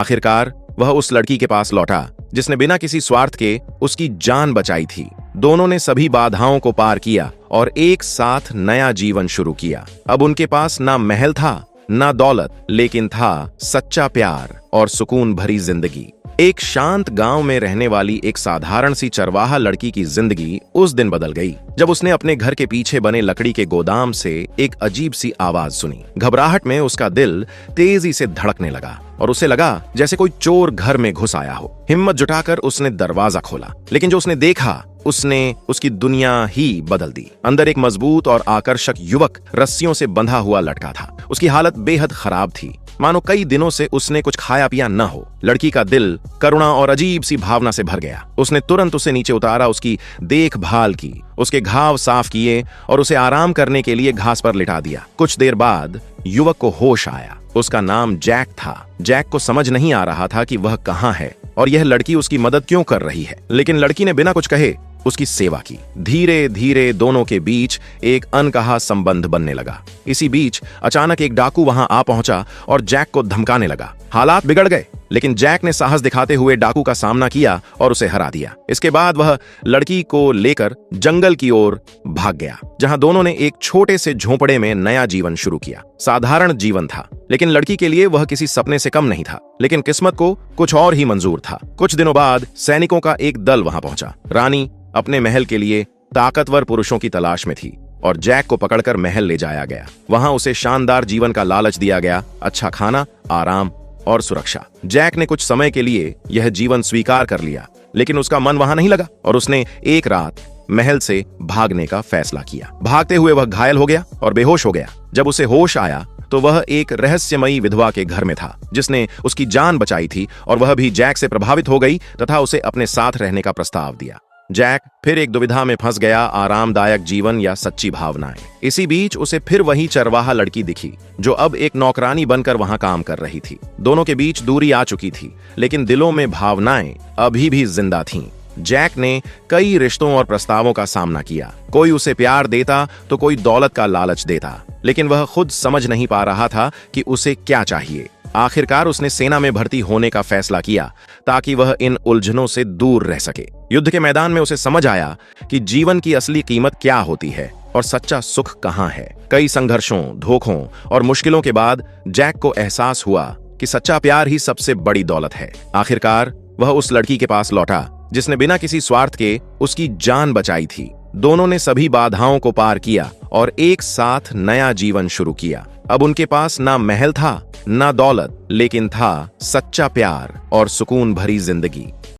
आखिरकार वह उस लड़की के पास लौटा जिसने बिना किसी स्वार्थ के उसकी जान बचाई थी। दोनों ने सभी बाधाओं को पार किया और एक साथ नया जीवन शुरू किया। अब उनके पास ना महल था ना दौलत, लेकिन था सच्चा प्यार और सुकून भरी जिंदगी। एक शांत गांव में रहने वाली एक साधारण सी चरवाहा लड़की की जिंदगी उस दिन बदल गई जब उसने अपने घर के पीछे बने लकड़ी के गोदाम से एक अजीब सी आवाज सुनी। घबराहट में उसका दिल तेजी से धड़कने लगा और उसे लगा जैसे कोई चोर घर में घुस आया हो। हिम्मत जुटाकर उसने दरवाजा खोला, लेकिन जो उसने देखा उसने उसकी दुनिया ही बदल दी। अंदर एक मजबूत और आकर्षक युवक रस्सियों से बंधा हुआ लटका था। उसकी हालत बेहद खराब थी, मानो कई दिनों से उसने कुछ खाया पिया न हो। लड़की का दिल करुणा और अजीब सी भावना से भर गया। उसने तुरंत उसे नीचे उतारा, उसकी देखभाल की, उसके घाव साफ किए और उसे आराम करने के लिए घास पर लिटा दिया। कुछ देर बाद युवक को होश आया। उसका नाम जैक था। जैक को समझ नहीं आ रहा था कि वह कहाँ है और यह लड़की उसकी मदद क्यों कर रही है, लेकिन लड़की ने बिना कुछ कहे उसकी सेवा की। धीरे धीरे दोनों के बीच एक अनकहा संबंध बनने लगा। इसी बीच अचानक एक डाकू वहां आ पहुंचा और जैक को धमकाने लगा। हालात बिगड़ गए, लेकिन जैक ने साहस दिखाते हुए डाकू का सामना किया और उसे हरा दिया। इसके बाद वह लड़की को लेकर जंगल की ओर भाग गया, जहां दोनों ने एक छोटे से झोंपड़े में नया जीवन शुरू किया। साधारण जीवन था, लेकिन लड़की के लिए वह किसी सपने से कम नहीं था। लेकिन किस्मत को कुछ और ही मंजूर था। कुछ दिनों बाद सैनिकों का एक दल वहां पहुंचा। रानी अपने महल के लिए ताकतवर पुरुषों की तलाश में थी और जैक को पकड़कर महल ले जाया गया। वहां उसे शानदार जीवन का लालच दिया गया, अच्छा खाना, आराम और सुरक्षा। जैक ने कुछ समय के लिए यह जीवन स्वीकार कर लिया, लेकिन उसका मन वहां नहीं लगा और उसने एक रात महल से भागने का फैसला किया। भागते हुए वह घायल हो गया और बेहोश हो गया। जब उसे होश आया तो वह एक रहस्यमयी विधवा के घर में था जिसने उसकी जान बचाई थी और वह भी जैक से प्रभावित हो गई तथा उसे अपने साथ रहने का प्रस्ताव दिया। जैक फिर एक दुविधा में फंस गया, आरामदायक जीवन या सच्ची भावनाएं। इसी बीच उसे फिर वही चरवाहा लड़की दिखी जो अब एक नौकरानी बनकर वहां काम कर रही थी। दोनों के बीच दूरी आ चुकी थी, लेकिन दिलों में भावनाएं अभी भी जिंदा थीं। जैक ने कई रिश्तों और प्रस्तावों का सामना किया। कोई उसे प्यार देता तो कोई दौलत का लालच देता, लेकिन वह खुद समझ नहीं पा रहा था कि उसे क्या चाहिए। आखिरकार उसने सेना में भर्ती होने का फैसला किया ताकि वह इन उलझनों से दूर रह सके। युद्ध के मैदान में उसे समझ आया कि जीवन की असली कीमत क्या होती है और सच्चा सुख कहाँ है। कई संघर्षों, धोखों और मुश्किलों के बाद जैक को एहसास हुआ कि सच्चा प्यार ही सबसे बड़ी दौलत है। आखिरकार वह उस लड़की के पास लौटा जिसने बिना किसी स्वार्थ के उसकी जान बचाई थी। दोनों ने सभी बाधाओं को पार किया और एक साथ नया जीवन शुरू किया। अब उनके पास ना महल था ना दौलत, लेकिन था सच्चा प्यार और सुकून भरी जिंदगी।